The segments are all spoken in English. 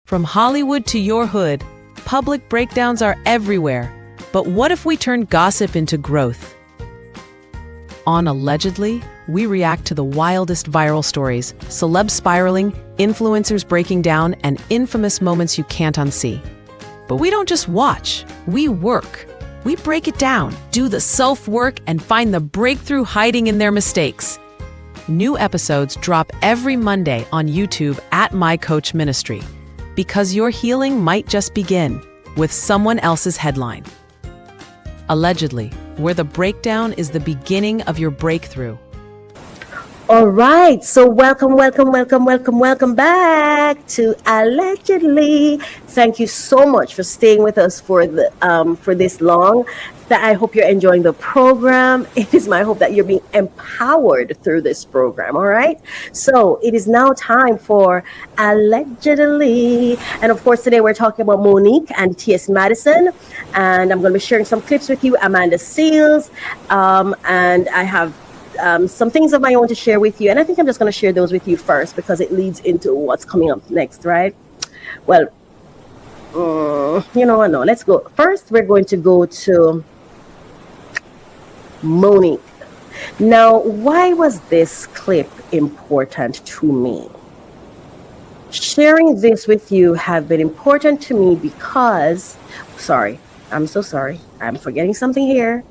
From Hollywood to your hood, public breakdowns are everywhere. But what if we turn gossip into growth? On Allegedly, we react to the wildest viral stories, celebs spiraling, influencers breaking down, and infamous moments you can't unsee. But we don't just watch, we work. We break it down, do the self-work, and find the breakthrough hiding in their mistakes. New episodes drop every Monday on YouTube at My Coach Ministry, because your healing might just begin with someone else's headline. Allegedly, where the breakdown is the beginning of your breakthrough. All right, so welcome back to Allegedly. Thank you so much for staying with us for this long. I hope you're enjoying the program. It is my hope that you're being empowered through this program, all right? So it is now time for Allegedly. And of course, today we're talking about Monique and TS Madison. And I'm going to be sharing some clips with you, Amanda Seals. And I have some things of my own to share with you. And I think I'm just going to share those with you first because it leads into what's coming up next, right? Well, no, let's go. First, we're going to go to Monique. Now, why was this clip important to me? Sharing this with you have been important to me because, I'm so sorry. I'm forgetting something here.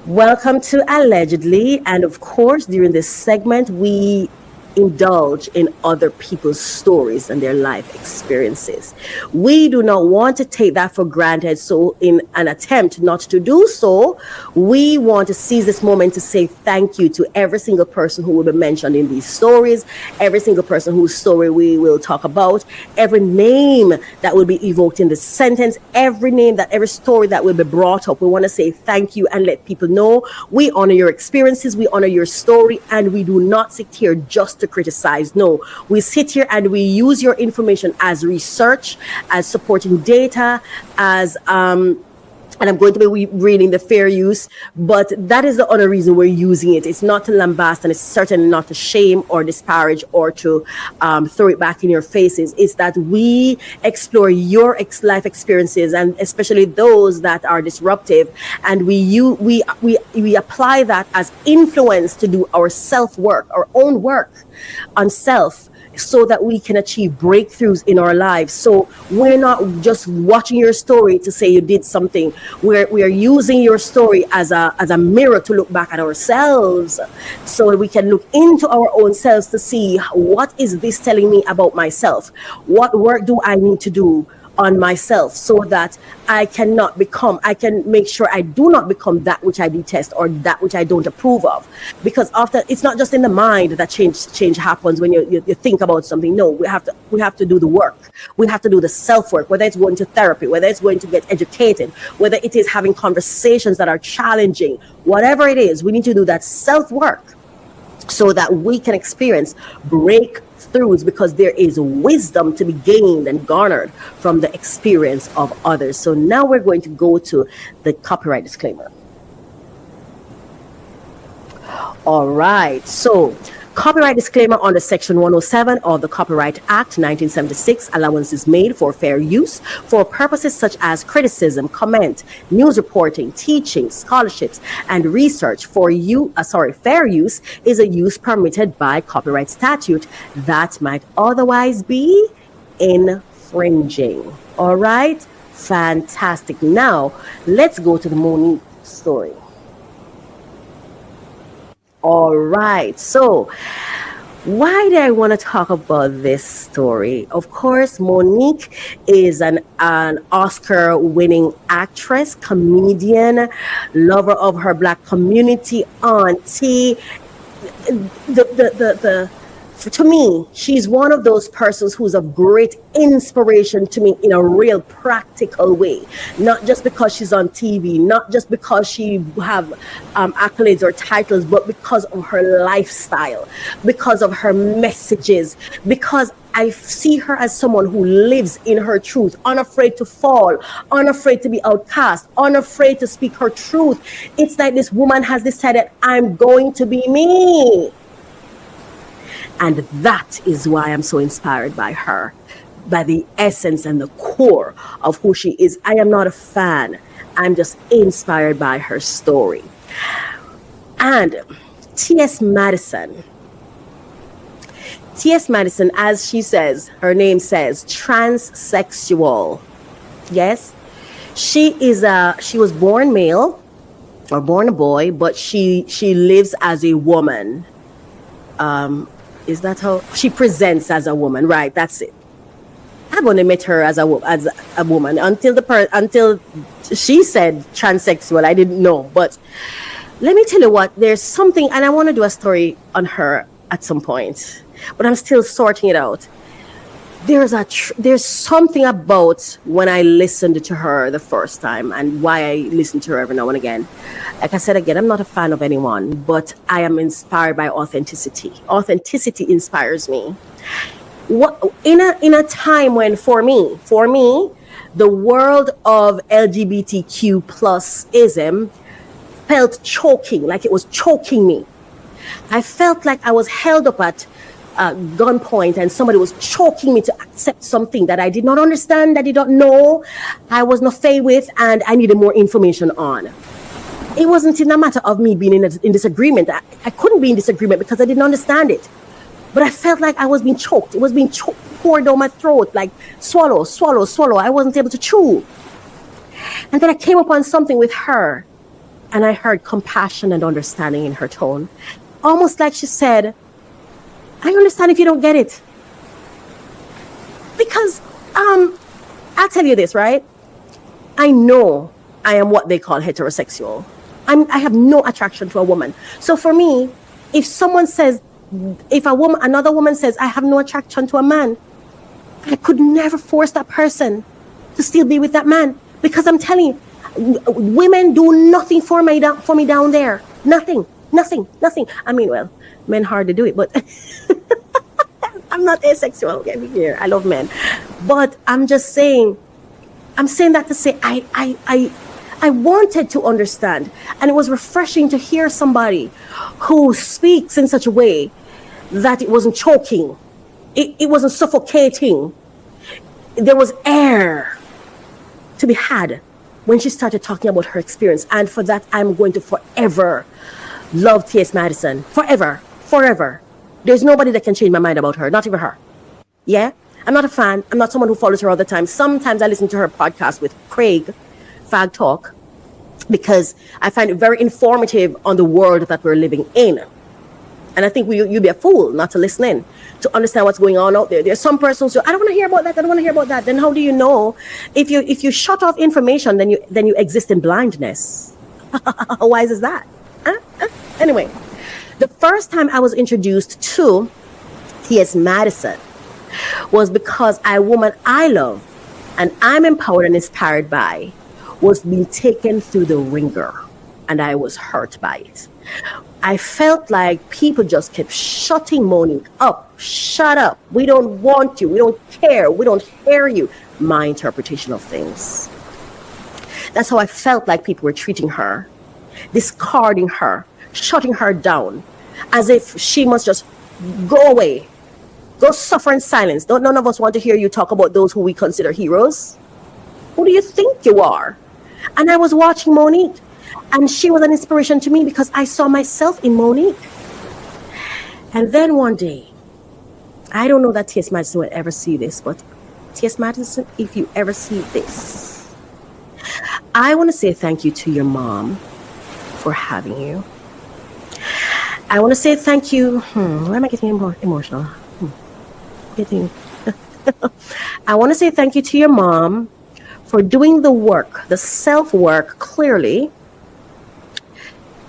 Welcome to Allegedly. And of course, during this segment, we indulge in other people's stories and their life experiences. We do not want to take that for granted. So in an attempt not to do so, we want to seize this moment to say thank you to every single person who will be mentioned in these stories, every single person whose story we will talk about, every name that will be evoked in this sentence, every story that will be brought up. We want to say thank you and let people know we honor your experiences, we honor your story, and we do not sit here just to criticize. No, we sit here and we use your information as research, as supporting data, as and I'm going to be reading the fair use, but that is the other reason we're using it. It's not to lambast, and it's certainly not to shame or disparage or to throw it back in your faces. It's that we explore your life experiences, and especially those that are disruptive, and we apply that as influence to do our self-work, our own work on self, so that we can achieve breakthroughs in our lives. So we're not just watching your story to say you did something. We are using your story as a mirror to look back at ourselves, so that we can look into our own selves to see, what is this telling me about myself? What work do I need to do on myself so that I can make sure I do not become that which I detest or that which I don't approve of. Because often it's not just in the mind that change happens when you think about something. No, we have to do the work. We have to do the self-work, whether it's going to therapy, whether it's going to get educated, whether it is having conversations that are challenging, whatever it is, we need to do that self-work so that we can experience breakthroughs, because there is wisdom to be gained and garnered from the experience of others. So now we're going to go to the copyright disclaimer. All right, so copyright disclaimer under Section 107 of the Copyright Act 1976. Allowance is made for fair use for purposes such as criticism, comment, news reporting, teaching, scholarships, and research. Fair use is a use permitted by copyright statute that might otherwise be infringing. All right, fantastic. Now let's go to the Monique story. All right, so why do I want to talk about this story? Of course, Monique is an Oscar-winning actress, comedian, lover of her Black community, auntie. To me, she's one of those persons who's of great inspiration to me in a real practical way. Not just because she's on TV, not just because she have accolades or titles, but because of her lifestyle, because of her messages, because I see her as someone who lives in her truth, unafraid to fall, unafraid to be outcast, unafraid to speak her truth. It's like this woman has decided, I'm going to be me. And that is why I'm so inspired by her, by the essence and the core of who she is. I am not a fan. I'm just inspired by her story. And TS Madison, as she says, her name says, transsexual. Yes, she was born male or born a boy, but she lives as a woman. Is that how she presents as a woman? Right, that's it. I've only met her as a woman until she said transsexual. I didn't know, but let me tell you what. There's something, and I want to do a story on her at some point, but I'm still sorting it out. There's something about when I listened to her the first time, and why I listen to her every now and again. Like I said again, I'm not a fan of anyone, but I am inspired by authenticity. Authenticity inspires me. What in a time when for me, the world of LGBTQ plus ism felt choking, like it was choking me. I felt like I was held up at gunpoint and somebody was choking me to accept something that I did not understand, I did not know, I was not fay with, and I needed more information on. It wasn't in a matter of me being in disagreement. I couldn't be in disagreement because I didn't understand it. But I felt like I was being choked. It was being poured down my throat, like swallow, swallow, swallow. I wasn't able to chew. And then I came upon something with her, and I heard compassion and understanding in her tone. Almost like she said, I understand if you don't get it. Because, I'll tell you this, right? I know I am what they call heterosexual. I have no attraction to a woman. So for me, if another woman says, I have no attraction to a man, I could never force that person to still be with that man. Because I'm telling you, women do nothing for me down there. Nothing. I mean, well, men hardly do it, but I'm not asexual. Get me here. I love men. But I'm just saying, that to say I wanted to understand. And it was refreshing to hear somebody who speaks in such a way that it wasn't choking. It wasn't suffocating. There was air to be had when she started talking about her experience. And for that, I'm going to forever love TS Madison. Forever. There's nobody that can change my mind about her, not even her. Yeah? I'm not a fan. I'm not someone who follows her all the time. Sometimes I listen to her podcast with Craig, Fag Talk, because I find it very informative on the world that we're living in. And I think you'd be a fool not to listen in, to understand what's going on out there. There's some persons who, I don't want to hear about that. I don't want to hear about that. Then how do you know? If you shut off information, then you exist in blindness. How wise is that? Anyway, the first time I was introduced to TS Madison was because a woman I love and I'm empowered and inspired by was being taken through the ringer, and I was hurt by it. I felt like people just kept shutting Monique up. Shut up. We don't want you. We don't care. We don't hear you. My interpretation of things. That's how I felt like people were treating her, discarding her, shutting her down, as if she must just go away, go suffer in silence. None of us want to hear you talk about those who we consider heroes. Who do you think you are? And I was watching Monique, and she was an inspiration to me because I saw myself in Monique. And then one day, I don't know that TS Madison will ever see this, but TS Madison, if you ever see this, I want to say thank you to your mom for having you. I want to say thank you. Why am I getting emotional? I want to say thank you to your mom for doing the work, the self-work, clearly,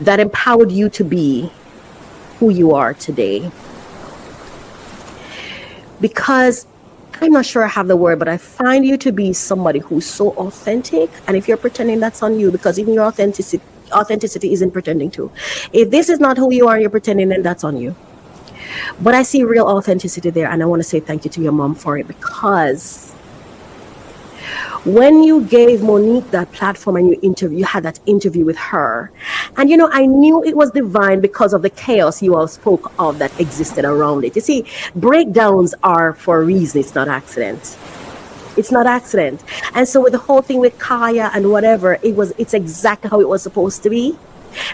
that empowered you to be who you are today. Because I'm not sure I have the word, but I find you to be somebody who's so authentic. And if you're pretending, that's on you, because even your authenticity isn't pretending too. If this is not who you are and you're pretending, then that's on you. But I see real authenticity there, and I want to say thank you to your mom for it, because When you gave Monique that platform and you had that interview with her, and I knew it was divine because of the chaos you all spoke of that existed around it. You see, breakdowns are for a reason. It's not accident. It's not accident. And so with the whole thing with Kaya and whatever, it's exactly how it was supposed to be,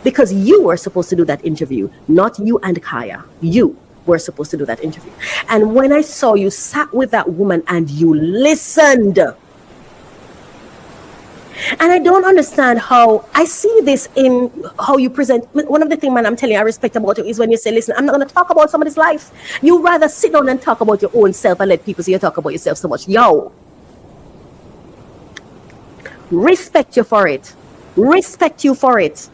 because you were supposed to do that interview, not you and Kaya. You were supposed to do that interview. And when I saw you sat with that woman and you listened, and I don't understand how I see this in how you present. One of the things, man, I'm telling you, I respect about you is when you say, listen, I'm not going to talk about somebody's life. You rather sit down and talk about your own self and let people see you talk about yourself so much. Yo, respect you for it. Respect you for it.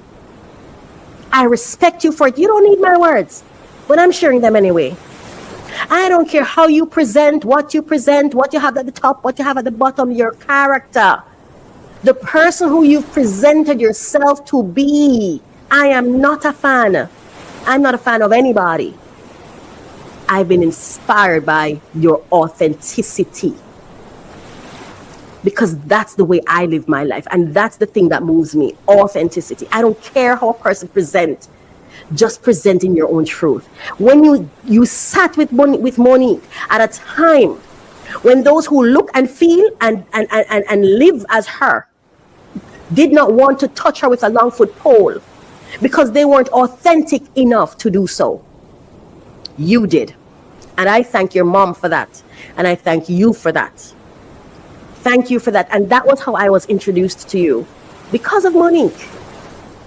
I respect you for it. You don't need my words, but I'm sharing them anyway. I don't care how you present, what you have at the top, what you have at the bottom, your character. The person who you've presented yourself to be. I am not a fan. I'm not a fan of anybody. I've been inspired by your authenticity, because that's the way I live my life. And that's the thing that moves me. Authenticity. I don't care how a person presents. Just presenting your own truth. When you sat with Monique at a time when those who look and feel and live as her did not want to touch her with a long foot pole because they weren't authentic enough to do so. You did. And I thank your mom for that. And I thank you for that. Thank you for that. And that was how I was introduced to you, because of Monique.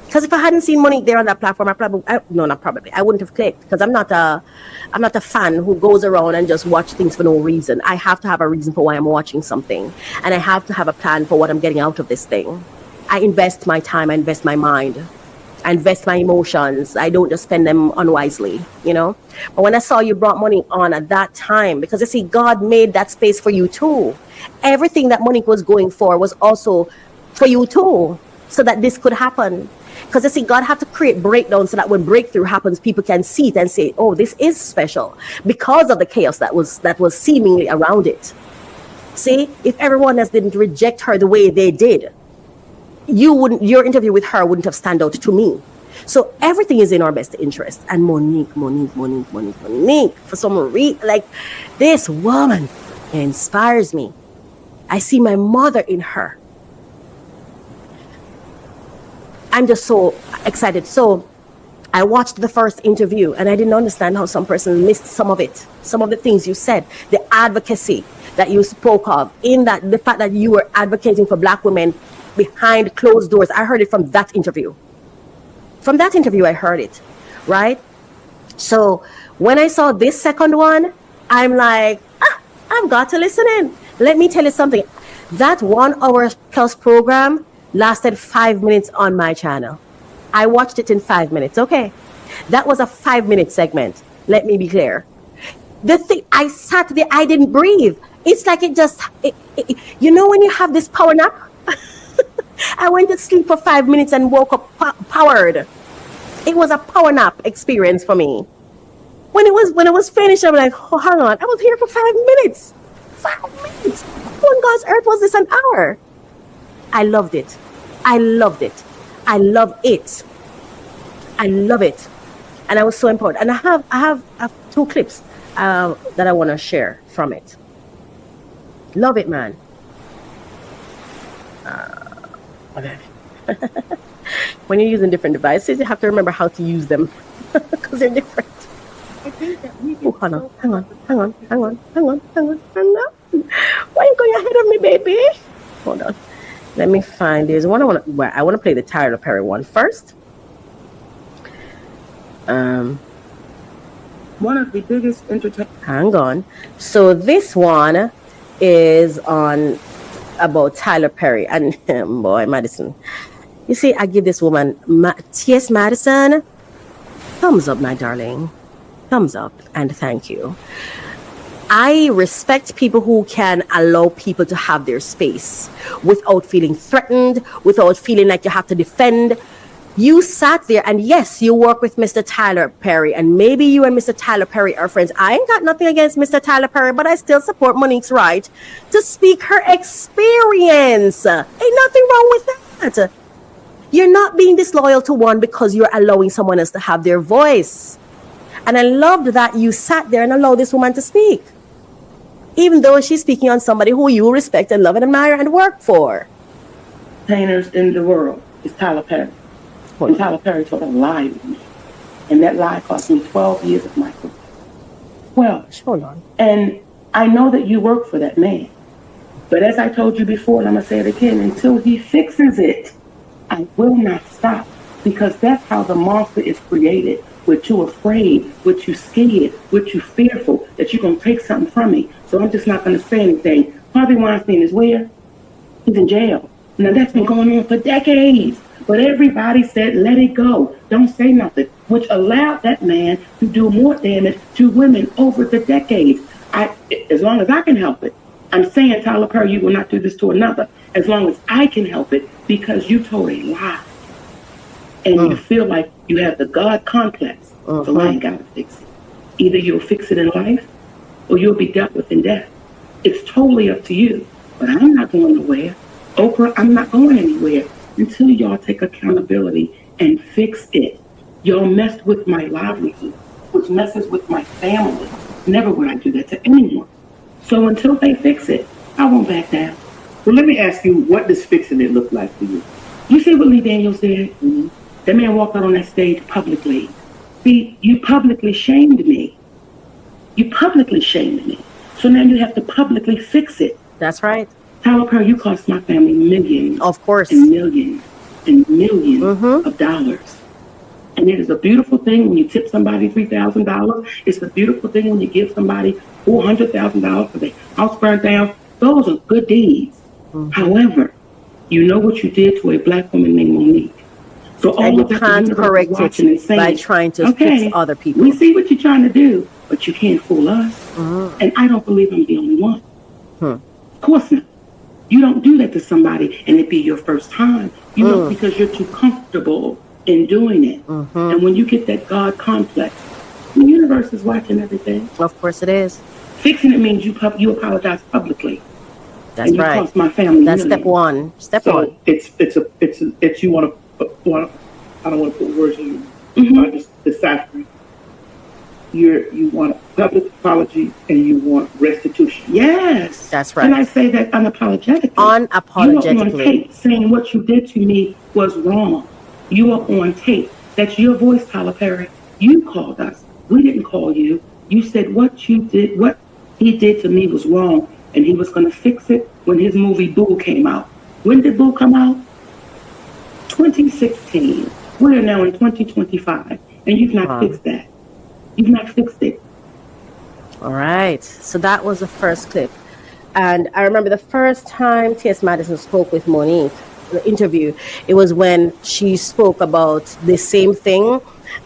Because if I hadn't seen Monique there on that platform, I wouldn't have clicked, because I'm not a fan who goes around and just watch things for no reason. I have to have a reason for why I'm watching something, and I have to have a plan for what I'm getting out of this thing. I invest my time, I invest my mind, I invest my emotions. I don't just spend them unwisely, But when I saw you brought Monique on at that time, because you see, God made that space for you too. Everything that Monique was going for was also for you too, so that this could happen. Because you see, God had to create breakdowns so that when breakthrough happens, people can see it and say, oh, this is special, because of the chaos that was seemingly around it. See, if everyone else didn't reject her the way they did, your interview with her wouldn't have stand out to me. So everything is in our best interest. And Monique, for some reason, like, this woman inspires me. I see my mother in her. I'm just so excited. So I watched the first interview and I didn't understand how some person missed some of it. Some of the things you said, the advocacy that you spoke of, in that the fact that you were advocating for Black women behind closed doors. I heard it from that interview. From that interview, I heard it, right? So when I saw this second one, I'm like, I've got to listen in. Let me tell you something. That 1 hour plus program lasted 5 minutes on my channel. I watched it in 5 minutes. Okay. That was a 5-minute segment. Let me be clear. The thing, I sat there, I didn't breathe. It's like when you have this power nap? I went to sleep for 5 minutes and woke up powered. It was a power nap experience for me. When it was finished, I'm like, oh, hang on. I was here for 5 minutes. 5 minutes. Who on God's earth was this an hour? I loved it. I loved it. I love it. I love it. And I was so empowered. And I have 2 clips that I want to share from it. Love it, man. Okay. When you're using different devices, you have to remember how to use them because they're different. I think that we can hang on. Why are you going ahead of me, baby? Hold on. Let me find. There's one I want to play the Tyler Perry one first. One of the biggest Hang on. So this one is on about Tyler Perry and boy, Madison. You see, I give this woman TS Madison thumbs up, my darling. Thumbs up and thank you. I respect people who can allow people to have their space without feeling threatened, without feeling like you have to defend You sat there, and yes, you work with Mr. Tyler Perry, and maybe you and Mr. Tyler Perry are friends. I ain't got nothing against Mr. Tyler Perry, but I still support Monique's right to speak her experience. Ain't nothing wrong with that. You're not being disloyal to one because you're allowing someone else to have their voice. And I loved that you sat there and allowed this woman to speak, even though she's speaking on somebody who you respect and love and admire and work for. Entertainers in the world is Tyler Perry. And Tyler Perry told a lie with me. And that lie cost me 12 years of my career. 12. Hold on. And I know that you work for that man. But as I told you before, and I'm going to say it again, until he fixes it, I will not stop. Because that's how the monster is created. We're too afraid, we're too scared, we're too fearful that you're going to take something from me. So I'm just not going to say anything. Harvey Weinstein is where? He's in jail. Now that's been going on for decades. But everybody said, let it go. Don't say nothing, which allowed that man to do more damage to women over the decades. As long as I can help it. I'm saying, Tyler Perry, you will not do this to another. As long as I can help it, because you told a lie. And you feel like you have the God complex. So I ain't got to fix it. Either you'll fix it in life, or you'll be dealt with in death. It's totally up to you. But I'm not going nowhere. Oprah, I'm not going anywhere until y'all take accountability and fix it. Y'all messed with my livelihood, which messes with my family. Never would I do that to anyone. So until they fix it, I won't back down. Well, let me ask you, what does fixing it look like for you? You see what Lee Daniels did? Mm-hmm. That man walked out on that stage publicly. See, you publicly shamed me. You publicly shamed me. So now you have to publicly fix it. That's right. Tyler Perry, you cost my family millions. Of course. And millions and millions of dollars. And it is a beautiful thing when you tip somebody $3,000. It's a beautiful thing when you give somebody $400,000 for their house burned down. Those are good deeds. However, you know what you did to a black woman named Monique. So all and you of that can't correct it saying, by trying to fix other people. We see what you're trying to do, but you can't fool us. And I don't believe I'm the only one. Of course not. You don't do that to somebody and it be your first time. You know, because you're too comfortable in doing it. And when you get that God complex, the universe is watching everything. Of course it is. Fixing it means you apologize publicly. That's and right. You cost my family. That's step one. Step one. It's you want to. I don't want to put words in you. I just decipher. You want a public apology and you want restitution. Yes, that's right. And I say that unapologetically. Unapologetically. You are on tape saying what you did to me was wrong. You are on tape. That's your voice, Tyler Perry. You called us. We didn't call you. You said what he did to me was wrong, and he was going to fix it when his movie Boo came out. When did Boo come out? 2016. We are now in 2025, and you've not fixed that. You've not fixed it. All right. So that was the first clip. And I remember the first time TS Madison spoke with Monique, the interview, it was when she spoke about the same thing.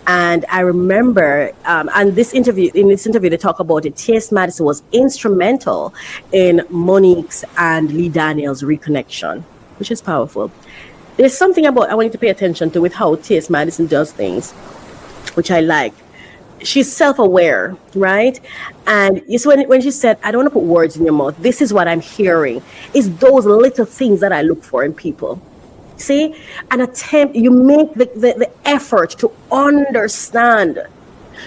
And I remember, and in this interview, they talk about it. TS Madison was instrumental in Monique's and Lee Daniels' reconnection, which is powerful. There's something about I want you to pay attention to with how TS Madison does things, which I like. She's self-aware, right? And so when she said, I don't want to put words in your mouth, this is what I'm hearing, is those little things that I look for in people. See, you make the effort to understand,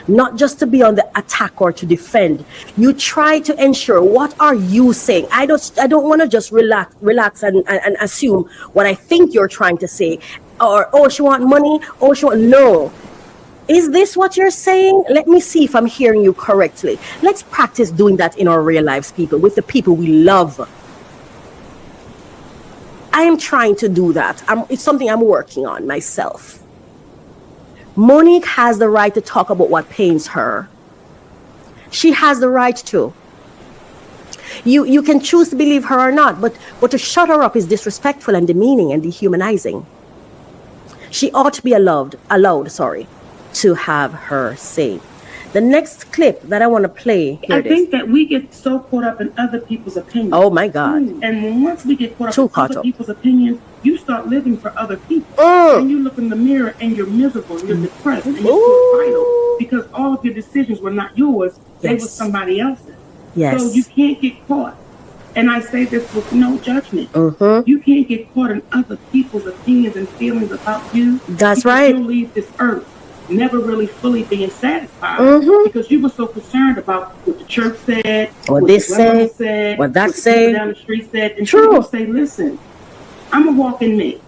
not just to be on the attack or to defend. You try to ensure, what are you saying? I don't want to just relax and assume what I think you're trying to say, or, oh, she want money, oh, she want, no. Is this what you're saying? Let me see if I'm hearing you correctly. Let's practice doing that in our real lives, people, with the people we love. I am trying to do that. It's something I'm working on myself. Monique has the right to talk about what pains her. She has the right to. You can choose to believe her or not, but to shut her up is disrespectful and demeaning and dehumanizing. She ought to be allowed to have her say. The next clip that I want to play. I think that we get so caught up in other people's opinions. Oh my God. And once we get caught up in other people's opinions, you start living for other people. And you look in the mirror and you're miserable, and you're depressed, and you're suicidal because all of your decisions were not yours. They were somebody else's. Yes. So you can't get caught. And I say this with no judgment. You can't get caught in other people's opinions and feelings about you. That's right. You'll leave this earth never really fully being satisfied because you were so concerned about what the church said, what this said, what that said, down the street said. And people say, listen, I'm a walking me.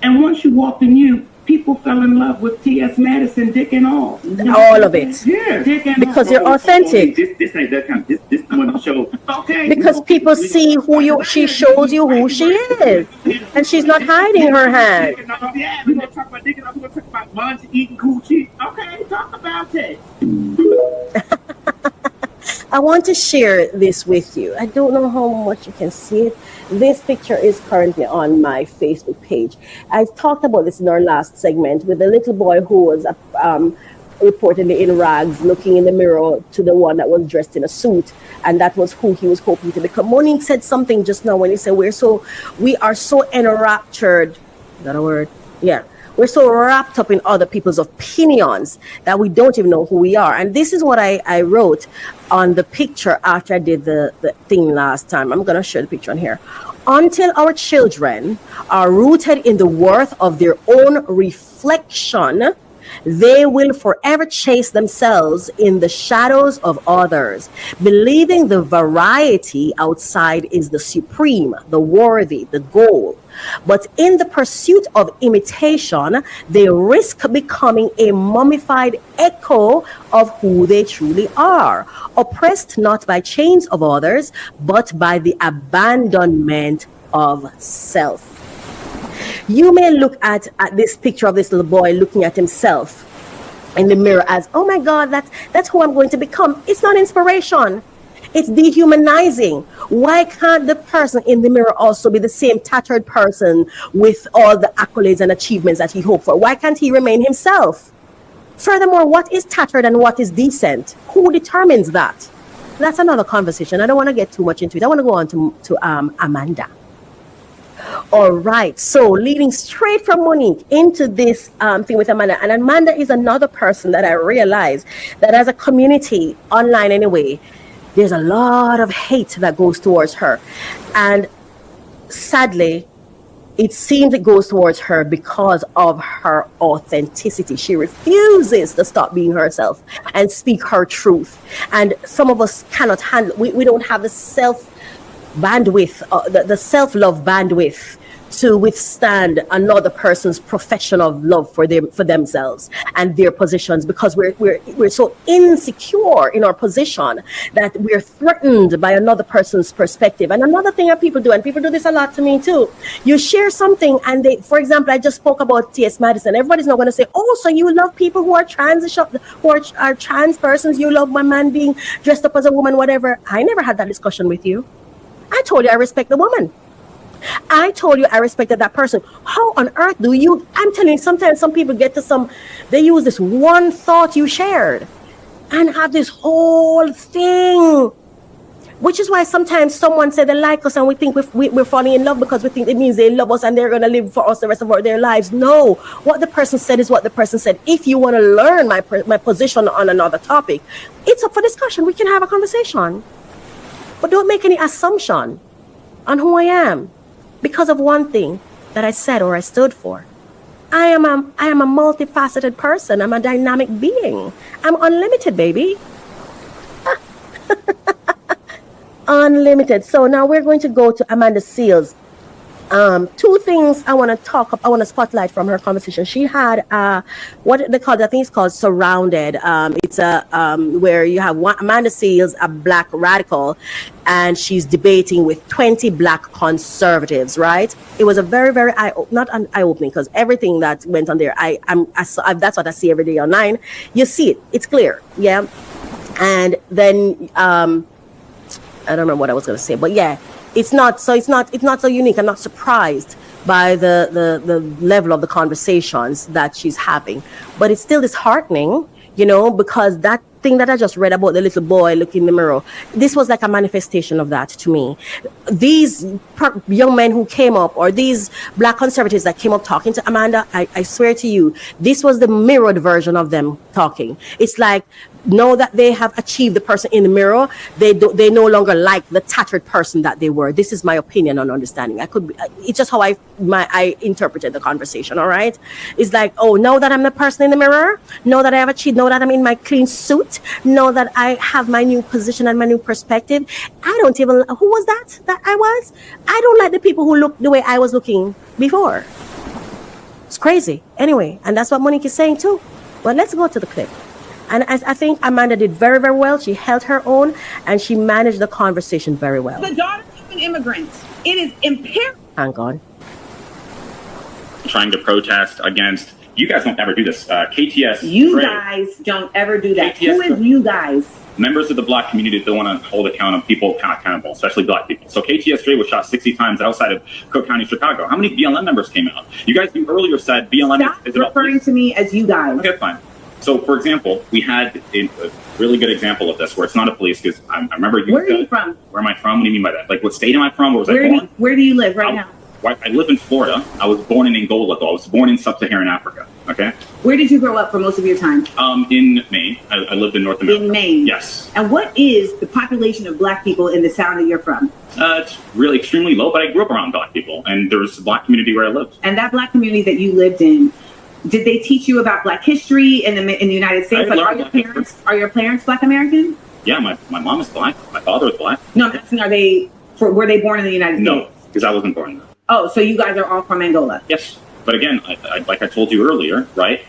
And once you walked in you, people fell in love with TS Madison, dick and all. All of it. Yeah. Dick and because all. You're authentic. This ain't that kind. This one of the show. Okay. Because people see she shows you who she is. And she's not hiding her hand. Yeah, we're going to talk about dick and all. We're going to talk about Monty eating coochie. Okay, talk about it. I want to share this with you. I don't know how much you can see it. This picture is currently on my Facebook page. I talked about this in our last segment with a little boy who was reportedly in rags, looking in the mirror to the one that was dressed in a suit, and that was who he was hoping to become. Monique said something just now when he said we are so enraptured. Is that a word? Yeah. We're so wrapped up in other people's opinions that we don't even know who we are. And this is what I wrote on the picture after I did the thing last time. I'm going to share the picture on here. Until our children are rooted in the worth of their own reflection, they will forever chase themselves in the shadows of others, believing the variety outside is the supreme, the worthy, the goal. But in the pursuit of imitation, they risk becoming a mummified echo of who they truly are, oppressed not by chains of others, but by the abandonment of self. You may look at this picture of this little boy looking at himself in the mirror as, oh my God, that's who I'm going to become. It's not inspiration. It's dehumanizing. Why can't the person in the mirror also be the same tattered person with all the accolades and achievements that he hoped for? Why can't he remain himself? Furthermore, what is tattered and what is decent? Who determines that? That's another conversation. I don't want to get too much into it. I want to go on to Amanda. All right, so leading straight from Monique into this thing with Amanda. And Amanda is another person that I realize that as a community, online anyway, there's a lot of hate that goes towards her. And sadly, it seems it goes towards her because of her authenticity. She refuses to stop being herself and speak her truth. And some of us cannot handle, we don't have the self-bandwidth, the self-love bandwidth to withstand another person's profession of love for themselves and their positions, because we're so insecure in our position that we're threatened by another person's perspective. And another thing that people do, and people do this a lot to me too, you share something and they, for example, I just spoke about TS Madison. Everybody's not going to say, oh, so you love people who are who are trans persons, you love my man being dressed up as a woman, whatever. I never had that discussion with you. I told you I respect the woman. I told you I respected that person. How on earth do you, I'm telling you, sometimes some people get to they use this one thought you shared and have this whole thing, which is why sometimes someone said they like us and we think we're falling in love because we think it means they love us and they're going to live for us the rest of their lives. No, what the person said is what the person said. If you want to learn my position on another topic, it's up for discussion. We can have a conversation, but don't make any assumption on who I am because of one thing that I said or I stood for. I am a multifaceted person. I'm a dynamic being. I'm unlimited, baby. Unlimited. So now we're going to go to Amanda Seales. Two things I want to spotlight from her conversation. She had what they call, I think it's called Surrounded. It's where you have Amanda Seales, a black radical, and she's debating with 20 black conservatives, right? It was a very, very not eye-opening, because everything that went on there, that's what I see every day online. You see it, it's clear, yeah. And then I don't remember what I was going to say, but yeah. It's not so unique. I'm not surprised by the level of the conversations that she's having, but it's still disheartening, because that thing that I just read about the little boy looking in the mirror, this was like a manifestation of that to me. These young men who came up, or these black conservatives that came up talking to Amanda, I swear to you, this was the mirrored version of them talking. It's like, know that they have achieved the person in the mirror, they no longer like the tattered person that they were. This is my opinion on understanding. It's just how I interpreted the conversation. All right, it's like, oh, know that I'm the person in the mirror, know that I have achieved, know that I'm in my clean suit, know that I have my new position and my new perspective. I don't even, who was that I don't like the people who look the way I was looking before. It's crazy. Anyway, and that's what Monique is saying too. But let's go to the clip. And I think Amanda did very, very well. She held her own and she managed the conversation very well. The daughter of an immigrant. It is imperative. Hang on. Trying to protest against, you guys don't ever do this. KTS. You guys don't ever do that. KTS, who is you guys? Members of the black community don't want to hold people accountable, especially black people. So KTS was shot 60 times outside of Cook County, Chicago. How many BLM members came out? You earlier said BLM is about referring to me as you guys. Okay, fine. So, for example, we had a really good example of this where it's not a police, because I remember you. Where are you from? Where am I from? What do you mean by that? Like, what state am I from? Where was I born? Where do you live right now? I live in Florida. I was born in Angola, though. I was born in sub-Saharan Africa. Okay. Where did you grow up for most of your time? In Maine. I lived in North America. In Maine. Yes. And what is the population of black people in the town that you're from? It's really extremely low, but I grew up around black people, and there was a black community where I lived. And that black community that you lived in, did they teach you about black history in the United States? Like, are your parents black American? Yeah, my mom is black. My father is black. No, I'm asking, were they born in the United States? No, because I wasn't born there. Oh, so you guys are all from Angola? Yes, but again, like I told you earlier, right?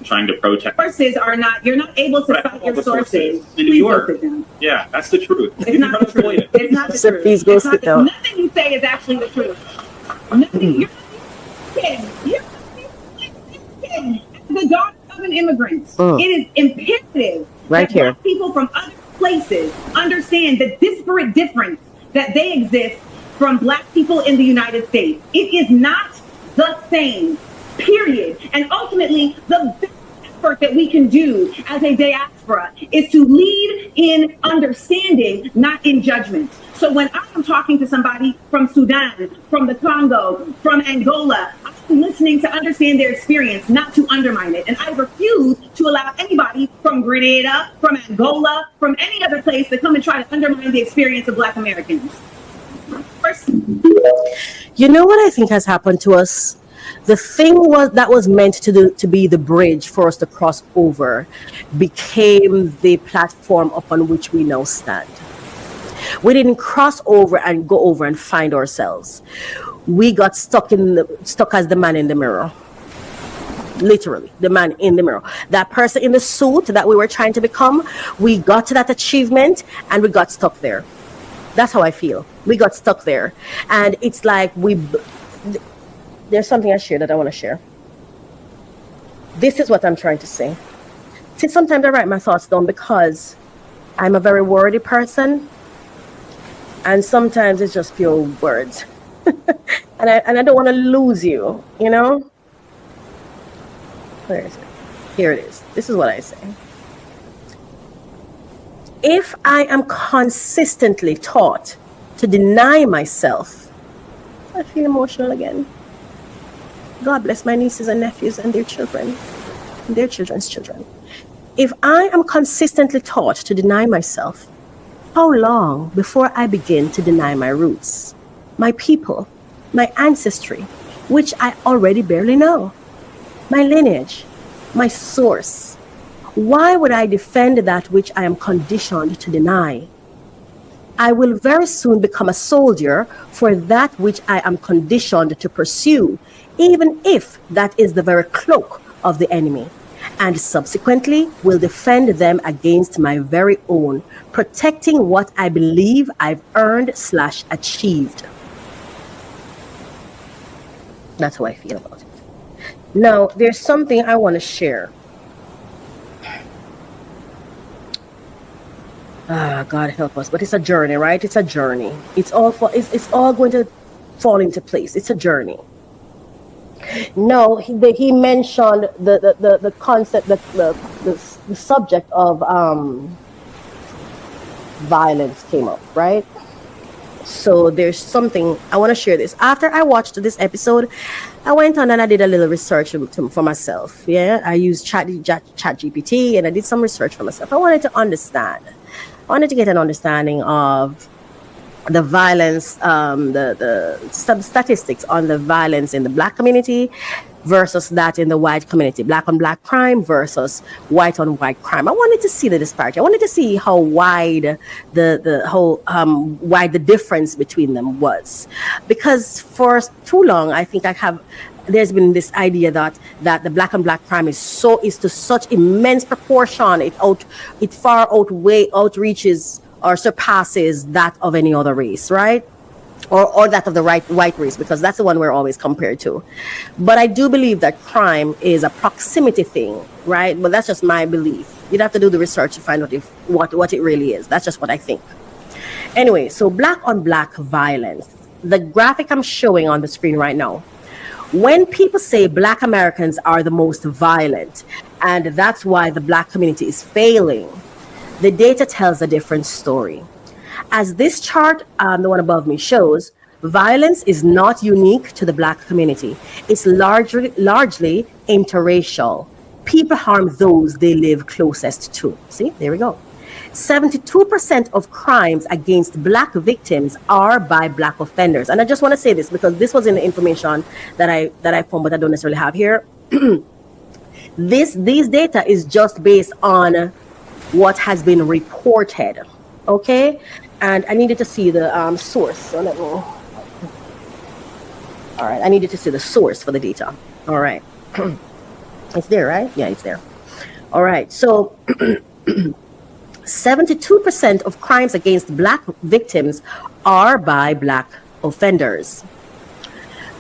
Trying to protest. Sources are not. You're not able to cite your sources. Please go sit down. Yeah, that's the truth. It's not the truth. It's not the truth. Please go sit down. Nothing you say is actually the truth. Nothing. You're the daughter of an immigrant. It is imperative that black people from other places understand the disparate difference that they exist from black people in the United States. It is not the same, period. And ultimately, the best effort that we can do as a diaspora is to lead in understanding, not in judgment. So when I am talking to somebody from Sudan, from the Congo, from Angola, I'm listening to understand their experience, not to undermine it. And I refuse to allow anybody from Grenada, from Angola, from any other place to come and try to undermine the experience of Black Americans. You know what I think has happened to us? The thing that was meant to be the bridge for us to cross over became the platform upon which we now stand. We didn't cross over and go over and find ourselves. We got stuck as the man in the mirror. Literally, the man in the mirror. That person in the suit that we were trying to become, we got to that achievement and we got stuck there. That's how I feel. We got stuck there. And it's like there's something I share that I want to share. This is what I'm trying to say. See, sometimes I write my thoughts down because I'm a very wordy person. And sometimes it's just pure words. and I don't want to lose you, you know? Where is it? Here it is. This is what I say. If I am consistently taught to deny myself, I feel emotional again. God bless my nieces and nephews and their children, and their children's children. If I am consistently taught to deny myself, how long before I begin to deny my roots, my people, my ancestry, which I already barely know, my lineage, my source? Why would I defend that which I am conditioned to deny? I will very soon become a soldier for that which I am conditioned to pursue, even if that is the very cloak of the enemy, and subsequently will defend them against my very own, protecting what I believe I've earned/achieved. That's how I feel about it. Now, there's something I want to share. God help us, but it's a journey, right? It's a journey. It's all going to fall into place. It's a journey. No, he mentioned the concept, the subject of violence came up, right? So there's something I want to share this. After I watched this episode, I went on and I did a little research for myself. Yeah, I used Chat GPT and I did some research for myself. I wanted to understand. I wanted to get an understanding of the violence, some statistics on the violence in the Black community versus that in the white community, Black on Black crime versus white on white crime. I wanted to see the disparity. I wanted to see how wide wide the difference between them was, because for too long I think there's been this idea that the Black on Black crime is to such immense proportion it far outreaches or surpasses that of any other race, right? Or that of the white race, because that's the one we're always compared to. But I do believe that crime is a proximity thing, right? But that's just my belief. You'd have to do the research to find out what it really is. That's just what I think. Anyway, so Black on Black violence. The graphic I'm showing on the screen right now. When people say Black Americans are the most violent, and that's why the Black community is failing, the data tells a different story. As this chart, the one above me, shows, violence is not unique to the Black community. It's largely interracial. People harm those they live closest to. See, there we go. 72% of crimes against Black victims are by Black offenders. And I just want to say this because this was in the information that I found, but I don't necessarily have here. These data is just based on what has been reported, okay? And I needed to see the source. So let me. All right, I needed to see the source for the data. All right, it's there, right? Yeah, it's there. All right, so 72% of crimes against Black victims are by Black offenders.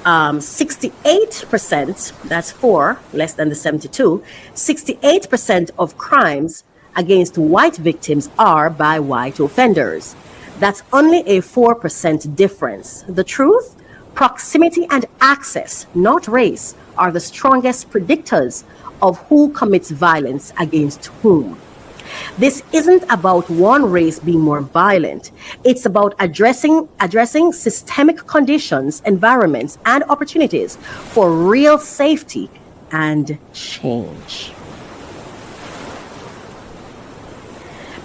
68%, that's 4, less than the 72, 68% of crimes against white victims are by white offenders. That's only a 4% difference. The truth, proximity and access, not race, are the strongest predictors of who commits violence against whom. This isn't about one race being more violent. It's about addressing systemic conditions, environments, and opportunities for real safety and change.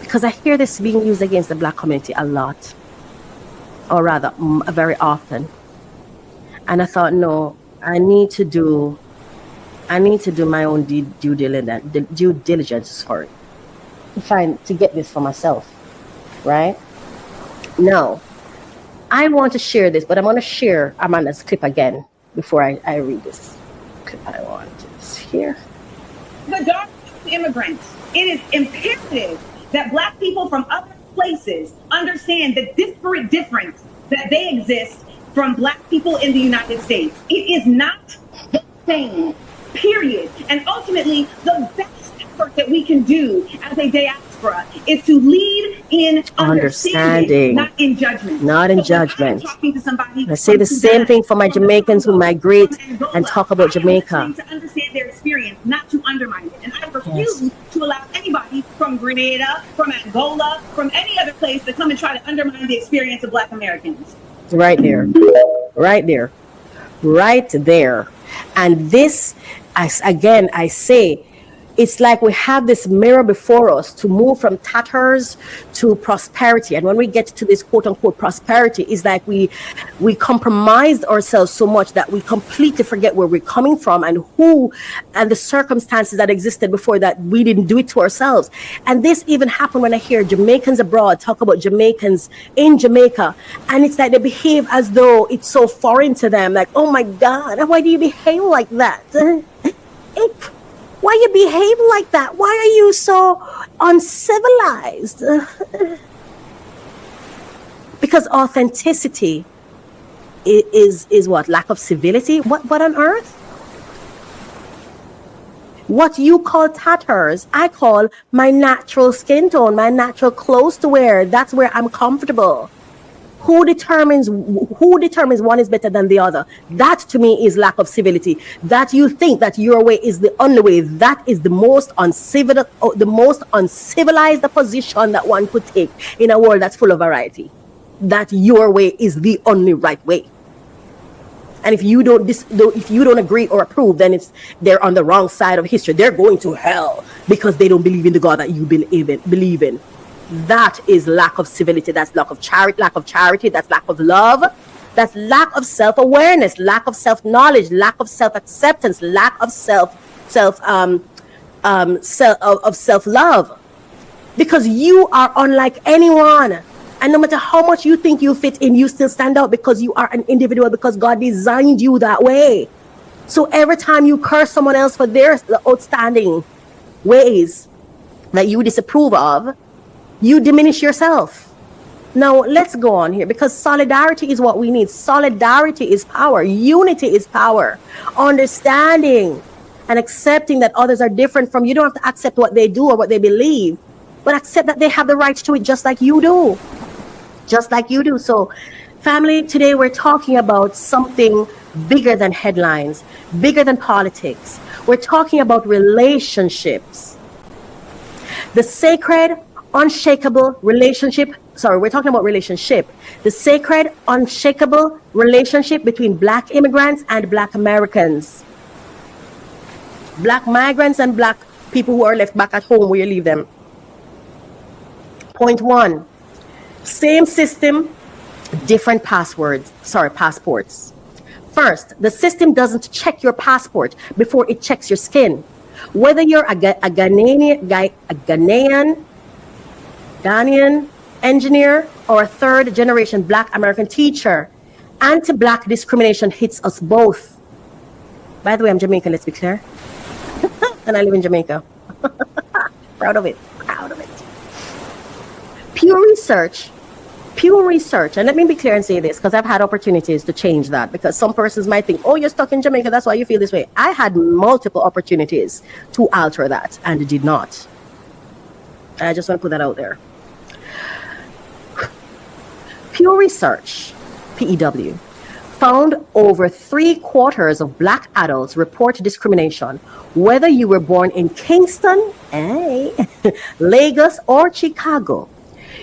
Because I hear this being used against the Black community a lot, or rather, very often. And I thought, no, I need to do my own due diligence, to get this for myself, right? Now, I want to share this, but I'm going to share Amanda's clip again before I read this clip. I want this here. The dark immigrants. It is imperative that Black people from other places understand the disparate difference that they exist from Black people in the United States. It is not the same, period. And ultimately, the best effort that we can do as a diaspora is to lead in understanding, not in judgment. Not in judgment. Talking to somebody, I say the same thing for my Jamaicans who migrate and talk about Jamaica. To understand their experience, not to undermine it. And I refuse to allow anybody from Grenada, from Angola, from any other place to come and try to undermine the experience of Black Americans. Right there. Right there. Right there. And this, I say, it's like we have this mirror before us to move from tatters to prosperity. And when we get to this quote unquote prosperity, it's like we compromised ourselves so much that we completely forget where we're coming from and who and the circumstances that existed before that we didn't do it to ourselves. And this even happened when I hear Jamaicans abroad talk about Jamaicans in Jamaica. And it's like they behave as though it's so foreign to them. Like, oh my God, why do you behave like that? Why you behave like that? Why are you so uncivilized? Because authenticity is what? Lack of civility? What on earth? What you call tatters, I call my natural skin tone, my natural clothes to wear. That's where I'm comfortable. Who determines one is better than the other? That to me is lack of civility. That you think that your way is the only way. That is the most uncivilized position that one could take in a world that's full of variety. That your way is the only right way. And if you don't agree or approve, then they're on the wrong side of history. They're going to hell because they don't believe in the God that you believe in. That is lack of civility. That's lack of charity. That's lack of love. That's lack of self-awareness, lack of self-knowledge, lack of self-acceptance, lack of self-love. Because you are unlike anyone. And no matter how much you think you fit in, you still stand out because you are an individual, because God designed you that way. So every time you curse someone else for their outstanding ways that you disapprove of, you diminish yourself. Now, let's go on here, because solidarity is what we need. Solidarity is power. Unity is power. Understanding and accepting that others are different from you. You don't have to accept what they do or what they believe, but accept that they have the right to it just like you do. Just like you do. So, family, today we're talking about something bigger than headlines, bigger than politics. We're talking about relationships. The sacred, unshakable relationship. Sorry, we're talking about relationship. The sacred, unshakable relationship between Black immigrants and Black Americans. Black migrants and Black people who are left back at home where you leave them. Point 1. Same system, different passports. First, the system doesn't check your passport before it checks your skin. Whether you're a Ghanaian engineer or a third-generation Black American teacher, anti-Black discrimination hits us both. By the way, I'm Jamaican, let's be clear. And I live in Jamaica. Proud of it. Pew Research, and let me be clear and say this, because I've had opportunities to change that, because some persons might think, oh, you're stuck in Jamaica, that's why you feel this way. I had multiple opportunities to alter that and did not. I just want to put that out there. Pew Research, PEW, found over 3/4 of Black adults report discrimination, whether you were born in Kingston, Lagos, or Chicago.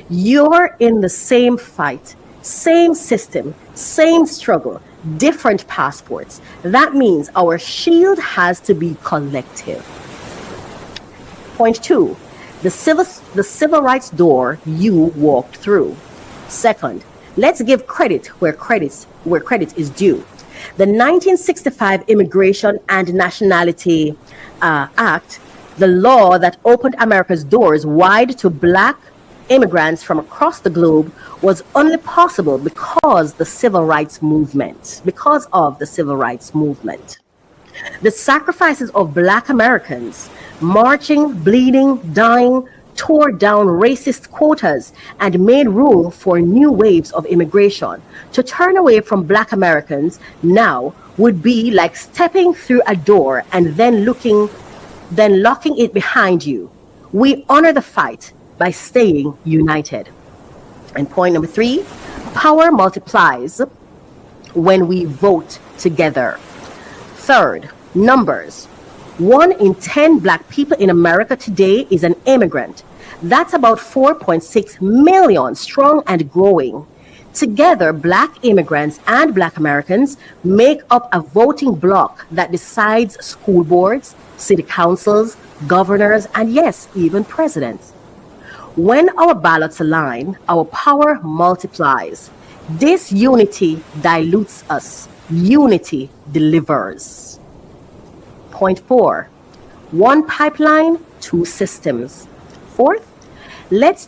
You're in the same fight, same system, same struggle, different passports. That means our shield has to be collective. Point 2, the civil rights door you walked through. Second, let's give credit where credit is due. The 1965 Immigration and Nationality Act, the law that opened America's doors wide to Black immigrants from across the globe, was only possible because of the civil rights movement. The sacrifices of Black Americans, marching, bleeding, dying, tore down racist quotas and made room for new waves of immigration. To turn away from Black Americans now would be like stepping through a door and then locking it behind you. We honor the fight by staying united. And point number 3, power multiplies when we vote together. Third, numbers. 1 in 10 Black people in America today is an immigrant. That's about 4.6 million strong and growing. Together, Black immigrants and Black Americans make up a voting bloc that decides school boards, city councils, governors, and yes, even presidents. When our ballots align, our power multiplies. Disunity dilutes us. Unity delivers. Point 4, 1 pipeline, 2 systems. Fourth, let's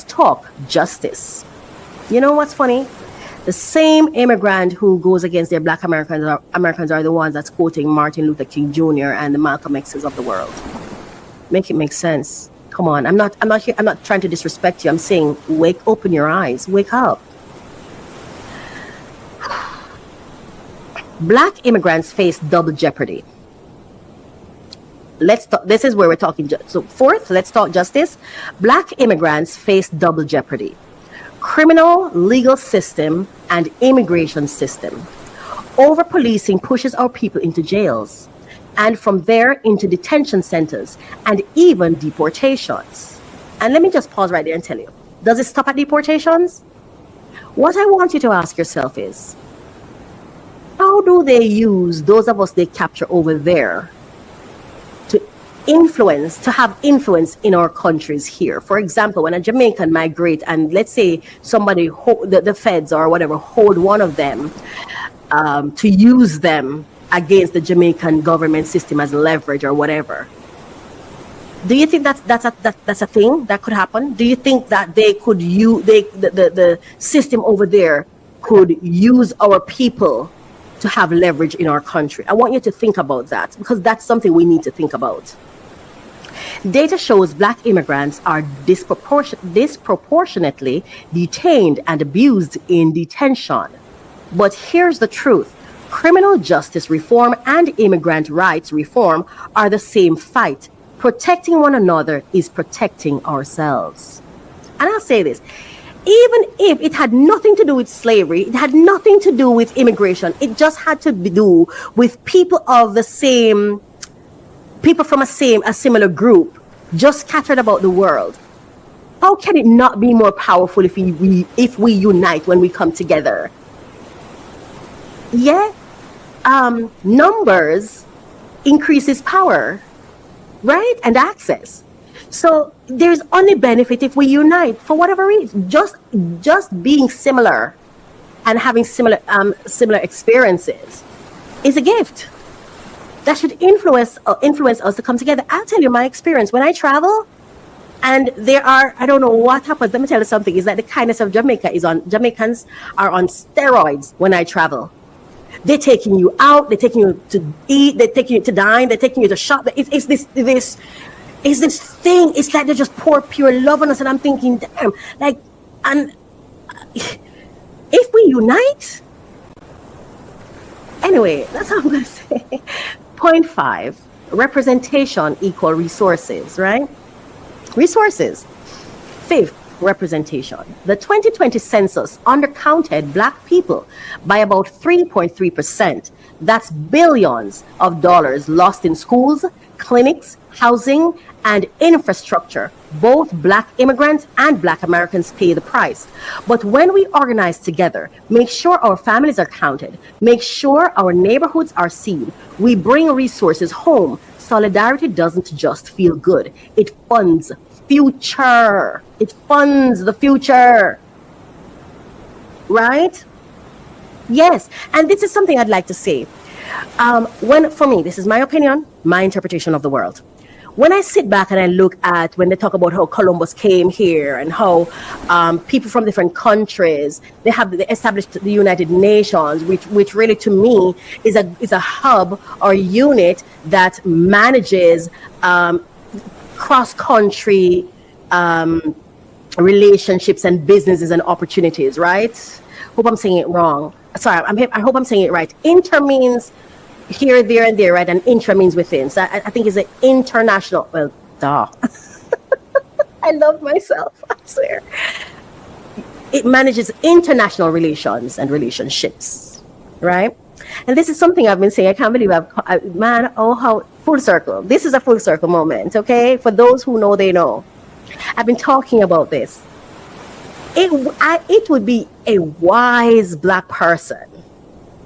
talk justice. You know what's funny? The same immigrant who goes against their Black Americans are the ones that's quoting Martin Luther King Jr. and the Malcolm X's of the world. Make it make sense. Come on, I'm not trying to disrespect you. I'm saying, open your eyes, wake up. Black immigrants face double jeopardy. This is where we're talking. So fourth, let's talk justice. Black immigrants face double jeopardy. criminal legal system and immigration system. Over-policing pushes our people into jails, and from there into detention centers and even deportations. And let me just pause right there and tell you, does it stop at deportations? What I want you to ask yourself is, how do they use those of us they capture over there to have influence in our countries here? For example, when a Jamaican migrate and let's say somebody, the feds or whatever, hold one of them to use them against the Jamaican government system as leverage or whatever. Do you think that's a thing that could happen? Do you think that they could use the system over there could use our people to have leverage in our country? I want you to think about that, because that's something we need to think about. Data shows Black immigrants are disproportionately detained and abused in detention. But here's the truth. Criminal justice reform and immigrant rights reform are the same fight. Protecting one another is protecting ourselves. And I'll say this, even if it had nothing to do with slavery, it had nothing to do with immigration, it just had to do with people from a similar group, just scattered about the world. How can it not be more powerful if we unite when we come together? Yeah, numbers increases power, right? And access. So there's only benefit if we unite for whatever reason. Just being similar and having similar experiences is a gift that should influence us to come together. I'll tell you my experience when I travel, and I don't know what happens. Let me tell you something. Is that the kindness of Jamaicans are on steroids when I travel. They're taking you out. They're taking you to eat. They're taking you to dine. They're taking you to shop. It's this thing. It's like they just pour pure love on us, and I'm thinking, damn. And if we unite, anyway, that's all I'm gonna say. Point 5: representation equal resources. Right? Resources. 5th, representation. The 2020 census undercounted Black people by about 3.3%. That's billions of dollars lost in schools, clinics, housing, and infrastructure. Both Black immigrants and Black Americans pay the price. But when we organize together, make sure our families are counted, make sure our neighborhoods are seen, we bring resources home, solidarity doesn't just feel good. It funds future. It funds the future. Right? Yes. And this is something I'd like to say. For me, this is my opinion, my interpretation of the world. When I sit back and I look at when they talk about how Columbus came here and how people from different countries, they established the United Nations, which really to me is a hub or unit that manages cross-country relationships and businesses and opportunities, right? Hope I'm saying it wrong. Sorry, I hope I'm saying it right. Inter means here, there, and there, right? And intra means within. So I think it's an international, well, duh. I love myself, I swear. It manages international relations and relationships, right? And this is something I've been saying. I can't believe how full circle. This is a full circle moment, okay? For those who know, they know. I've been talking about this. It would be a wise Black person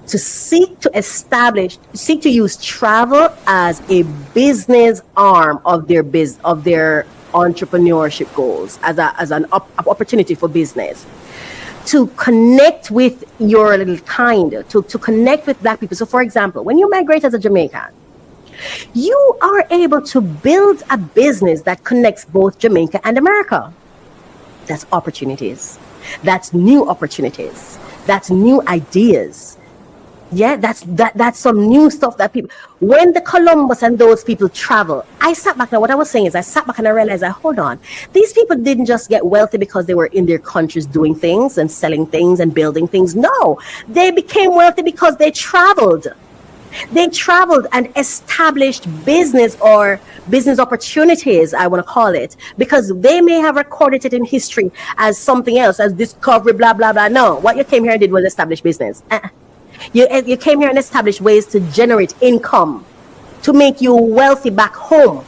to seek to use travel as a business arm of their entrepreneurship goals, as an opportunity for business. To connect with your little kind, to connect with Black people. So for example, when you migrate as a Jamaican, you are able to build a business that connects both Jamaica and America. That's opportunities. That's new opportunities. That's new ideas. Yeah, that's some new stuff that people, when the Columbus and those people travel, I sat back, and what I was saying is I sat back and I realized that, hold on, these people didn't just get wealthy because they were in their countries doing things and selling things and building things. No, they became wealthy because they traveled. They traveled and established business or business opportunities, I want to call it, because they may have recorded it in history as something else, as discovery, blah, blah, blah. No, what you came here and did was establish business. You came here and established ways to generate income, to make you wealthy back home.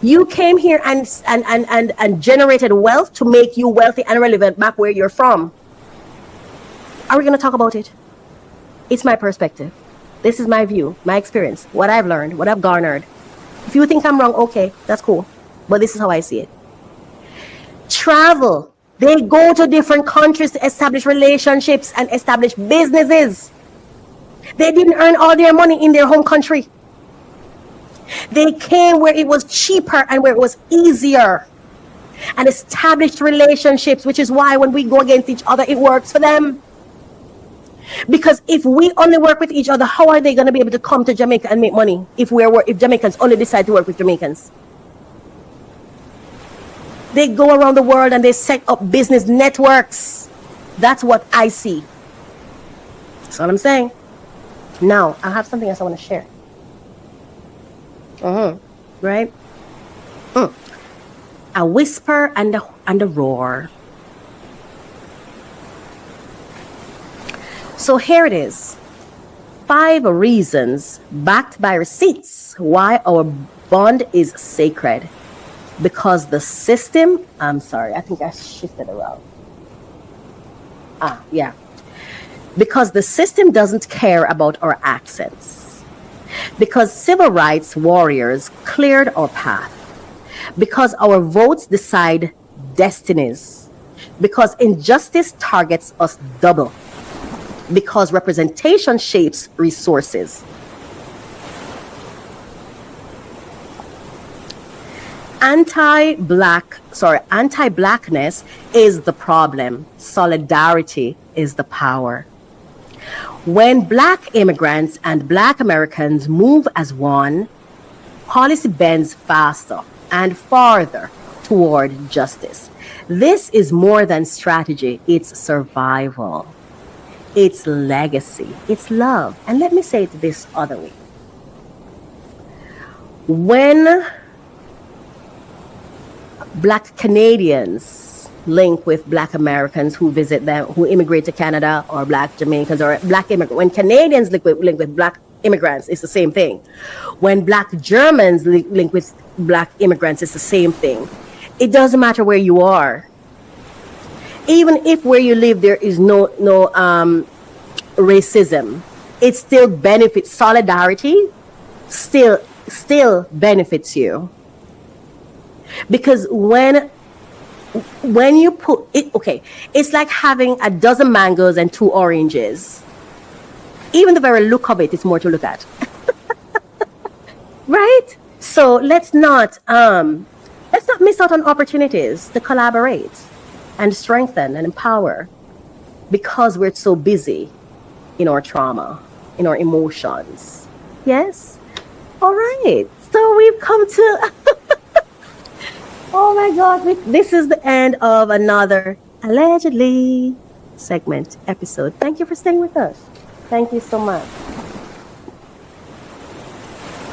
You came here and generated wealth to make you wealthy and relevant back where you're from. Are we going to talk about it? It's my perspective. This is my view, my experience, what I've learned, what I've garnered. If you think I'm wrong, okay, that's cool. But this is how I see it. Travel. They go to different countries to establish relationships and establish businesses. They didn't earn all their money in their home country. They came where it was cheaper and where it was easier and established relationships, which is why when we go against each other, it works for them. Because if we only work with each other, how are they going to be able to come to Jamaica and make money if Jamaicans only decide to work with Jamaicans? They go around the world and they set up business networks. That's what I see. That's what I'm saying. Now, I have something else I want to share. Right? A whisper and a roar. So here it is. 5 reasons backed by receipts why our bond is sacred. Because the system, I'm sorry, I think I shifted around. Yeah. Because the system doesn't care about our accents. Because civil rights warriors cleared our path. Because our votes decide destinies. Because injustice targets us double. Because representation shapes resources. Anti-Blackness is the problem. Solidarity is the power. When Black immigrants and Black Americans move as one, policy bends faster and farther toward justice. This is more than strategy, it's survival. It's legacy. It's love. And let me say it this other way. When Black Canadians link with Black Americans who visit them, who immigrate to Canada, or Black Jamaicans, or Black immigrants, when Canadians link with Black immigrants, it's the same thing. When Black Germans link with Black immigrants, it's the same thing. It doesn't matter where you are. Even if where you live there is no racism, it still benefits. Solidarity still benefits you, because when you put it, okay, it's like having a dozen mangoes and 2 oranges. Even the very look of it is more to look at. Right? So let's not miss out on opportunities to collaborate and strengthen and empower, because we're so busy in our trauma, in our emotions. Yes? All right. So we've come to, oh my God, this is the end of another Allegedly segment episode. Thank you for staying with us. Thank you so much.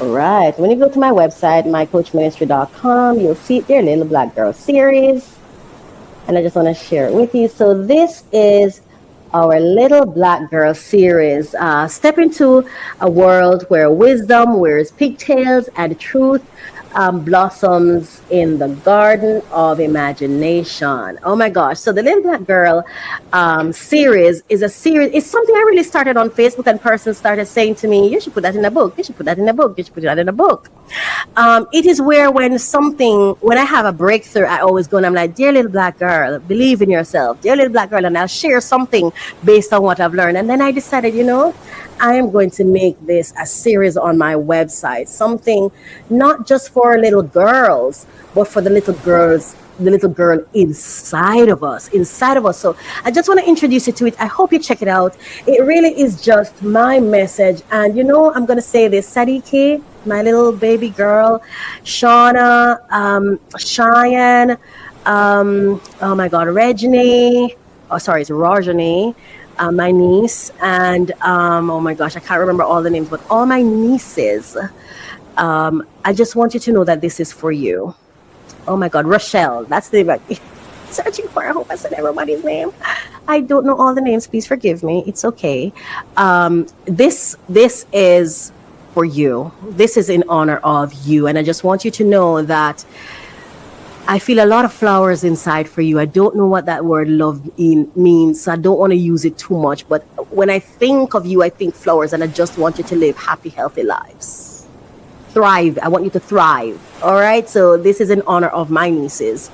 All right. When you go to my website, mycoachministry.com, you'll see their Little Black Girl series. And I just want to share it with you. So this is our Little Black Girl series. Step into a world where wisdom wears pigtails and truth blossoms in the garden of imagination. Oh my gosh. So the Little Black Girl series is a series. It's something I really started on Facebook, and persons started saying to me, you should put that in a book. You should put that in a book. You should put that in a book. It is where when I have a breakthrough, I always go and I'm like, dear little black girl, believe in yourself. Dear little black girl, and I'll share something based on what I've learned. And then I decided, I am going to make this a series on my website, something not just for little girls, but for the little girls, the little girl inside of us. So I just want to introduce you to it. I hope you check it out. It really is just my message. And I'm going to say this, Sadiki, my little baby girl, Shauna, Cheyenne, oh my God, Reggie, it's Rajani, my niece, and oh my gosh, I can't remember all the names, but all my nieces. I just want you to know that this is for you. Oh my God, Rochelle, that's the name. Searching for. I hope I said everybody's name. I don't know all the names. Please forgive me. It's okay. This is for you. This is in honor of you, and I just want you to know that I feel a lot of flowers inside for you. I don't know what that word love means, so I don't want to use it too much. But when I think of you, I think flowers, and I just want you to live happy, healthy lives. Thrive. I want you to thrive. All right. So this is in honor of my nieces.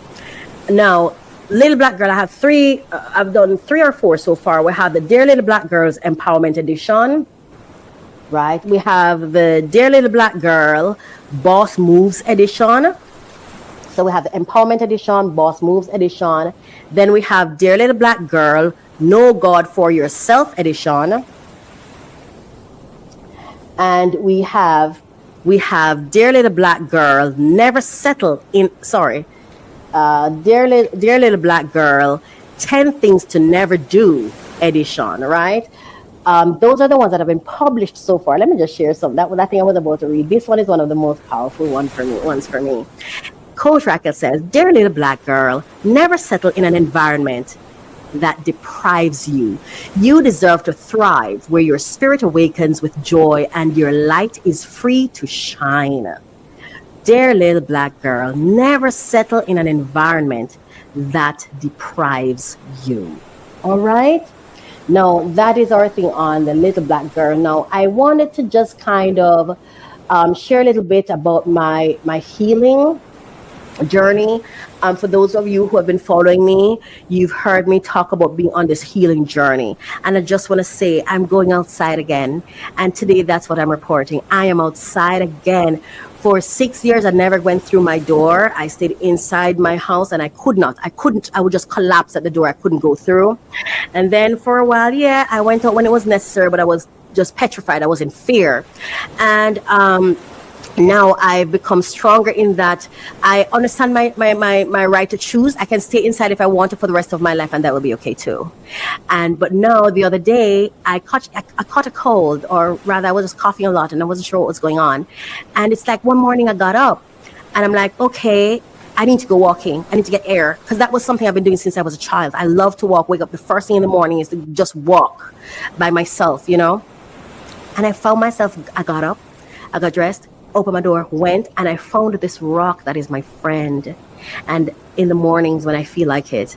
Now, Little Black Girl, I have three. I've done 3 or 4 so far. We have the Dear Little Black Girls Empowerment Edition. Right. We have the Dear Little Black Girl Boss Moves Edition. So we have the Empowerment Edition, Boss Moves Edition. Then we have Dear Little Black Girl Know God for Yourself Edition. And we have Dear Little Black Girl Never Settle in, Dear Little Black Girl 10 Things to Never Do Edition, right? Those are the ones that have been published so far. Let me just share some. That thing I was about to read. This one is one of the most powerful ones for me. Coach Raquel says, Dear Little Black Girl, never settle in an environment that deprives you. You deserve to thrive where your spirit awakens with joy and your light is free to shine. Dear Little Black Girl, never settle in an environment that deprives you. All right? Now, that is our thing on the Little Black Girl. Now, I wanted to just kind of share a little bit about my healing journey. For those of you who have been following me, you've heard me talk about being on this healing journey. And I just want to say, I'm going outside again. And today, that's what I'm reporting. I am outside again. For 6 years, I never went through my door. I stayed inside my house and I would just collapse at the door. I couldn't go through. And then for a while, I went out when it was necessary, but I was just petrified. I was in fear. And now I've become stronger in that I understand my right to choose. I can stay inside if I want to for the rest of my life, and that will be okay too. But now the other day I caught a cold, or rather I was just coughing a lot and I wasn't sure what was going on. And it's like one morning I got up and I'm like, okay, I need to go walking. I need to get air, because that was something I've been doing since I was a child. I love to walk. Wake up the first thing in the morning is to just walk by myself, you know. And I found myself, I got up, I got dressed, opened my door, went, and I found this rock that is my friend. And in the mornings when I feel like it,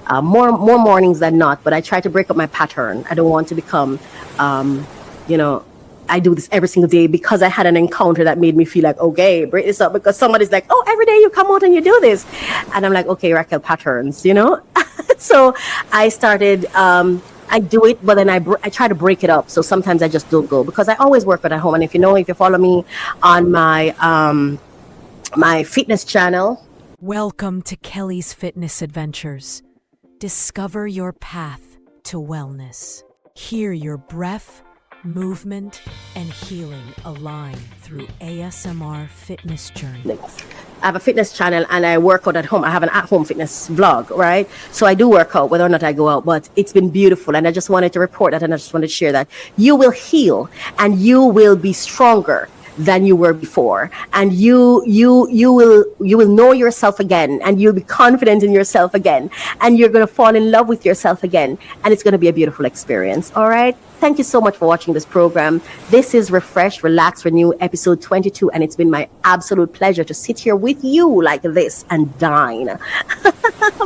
more mornings than not, but I try to break up my pattern. I don't want to become, I do this every single day because I had an encounter that made me feel like, okay, break this up, because somebody's like, oh, every day you come out and you do this. And I'm like, okay, Raquel, patterns, you know? So I started, I do it, but then I try to break it up. So sometimes I just don't go, because I always work out at home. And if you follow me on my my fitness channel. Welcome to Kelly's Fitness Adventures. Discover your path to wellness. Hear your breath, movement, and healing align through ASMR fitness journey. I have a fitness channel and I work out at home. I have an at-home fitness vlog, right? So I do work out whether or not I go out, but it's been beautiful. And I just wanted to report that, and I just wanted to share that you will heal and you will be stronger than you were before, and you will know yourself again, and you'll be confident in yourself again, and you're going to fall in love with yourself again, and it's going to be a beautiful experience. All right, thank you so much for watching this program. This is Refresh, Relax, Renew episode 22, and it's been my absolute pleasure to sit here with you like this and dine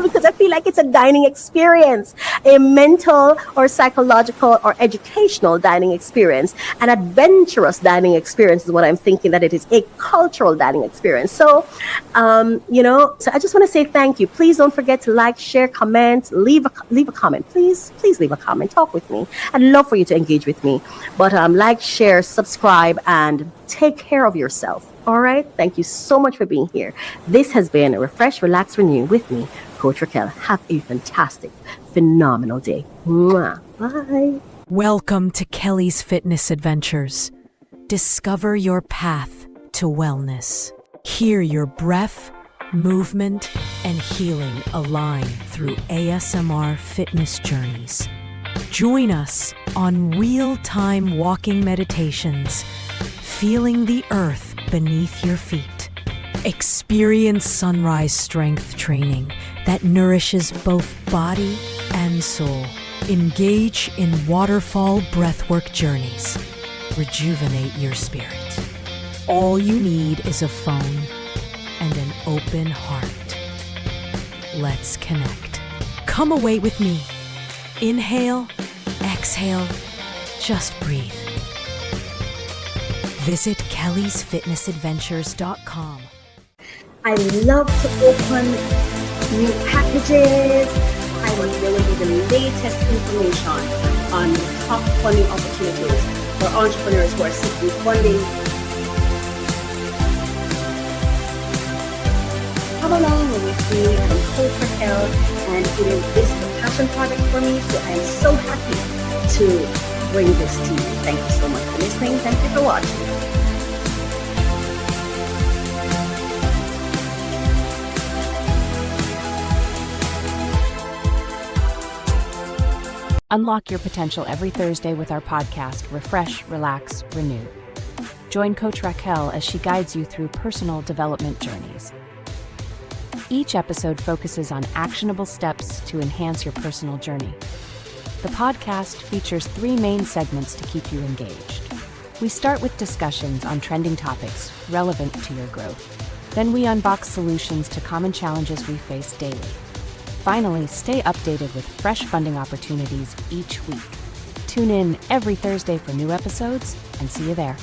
because I feel like it's a dining experience, a mental or psychological or educational dining experience, an adventurous dining experience is what I'm thinking that it is, a cultural dining experience. So, so I just want to say thank you. Please don't forget to like, share, comment, leave a comment. Please leave a comment. Talk with me. I'd love for you to engage with me. But like, share, subscribe, and take care of yourself. All right. Thank you so much for being here. This has been Refresh, Relax, Renew with me, Coach Raquel. Have a fantastic, phenomenal day. Mwah. Bye. Welcome to Kelly's Fitness Adventures. Discover your path to wellness. Hear your breath, movement, and healing align through ASMR fitness journeys. Join us on real-time walking meditations, feeling the earth beneath your feet. Experience sunrise strength training that nourishes both body and soul. Engage in waterfall breathwork journeys. Rejuvenate your spirit. All you need is a phone and an open heart. Let's connect. Come away with me. Inhale, exhale, just breathe. Visit kellysfitnessadventures.com. I love to open new packages. There will be the latest information on top funding opportunities for entrepreneurs who are seeking funding. Come along with me. I'm Coach Raquel, and it is a passion project for me, so I'm so happy to bring this to you. Thank you so much for listening. Thank you for watching. Unlock your potential every Thursday with our podcast, Refresh, Relax, Renew. Join Coach Raquel as she guides you through personal development journeys. Each episode focuses on actionable steps to enhance your personal journey. The podcast features 3 main segments to keep you engaged. We start with discussions on trending topics relevant to your growth. Then we unbox solutions to common challenges we face daily. Finally, stay updated with fresh funding opportunities each week. Tune in every Thursday for new episodes, and see you there.